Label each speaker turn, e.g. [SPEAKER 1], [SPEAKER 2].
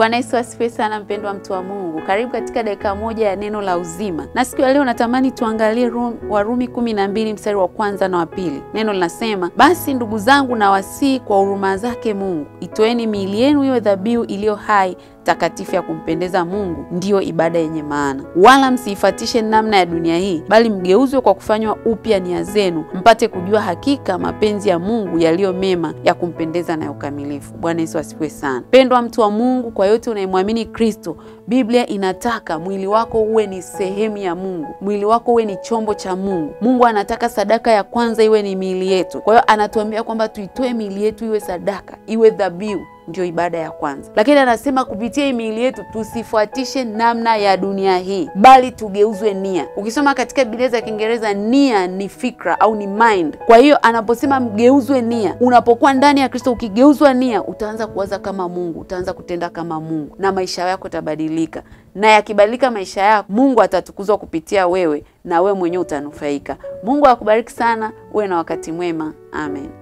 [SPEAKER 1] Bwana Yesu asifiwe sana mpendwa mtu wa Mungu. Karibu katika dakika moja ya neno la uzima. Na siku ya leo natamani tuangalie Warumi 12 mstari wa kwanza na wa pili. Neno linasema, basi ndugu zangu na wasii kwa huruma zake Mungu, itoeni miili yenu iwe dhabihu iliyo hai, takatifu ya kumpendeza Mungu, ndiyo ibada yenye maana. Wala msiifuatishe namna ya dunia hii, bali mgeuzwe kwa kufanywa upya nia zenu, mpate kujua hakika mapenzi ya Mungu yaliyo mema, ya kumpendeza na ya ukamilifu. Bwana Yesu asifiwe sana. Pendwa mtu wa Mungu, kwa yote unayemwamini Kristo, Biblia inataka mwili wako uwe ni sehemu ya Mungu. Mwili wako uwe ni chombo cha Mungu. Mungu anataka sadaka ya kwanza iwe ni miili yetu. Kwa hiyo anatuambia kwamba tuitoe miili yetu iwe sadaka, iwe dhabihu, ndio ibada ya kwanza. Lakini anasema kupitia miili yetu tusifuatishe namna ya dunia hii, bali tugeuzwe nia. Ukisoma katika Biblia za Kiingereza, nia ni fikra au ni mind. Kwa hiyo anaposema mgeuzwe nia, unapokuwa ndani ya Kristo, ukigeuzwa nia, utaanza kuwaza kama Mungu, utaanza kutenda kama Mungu, na maisha yako yatabadilika. Na yakibadilika maisha yako, Mungu atatukuzwa kupitia wewe, na wewe mwenyewe utanufaika. Mungu akubariki sana, uwe na wakati mwema. Amen.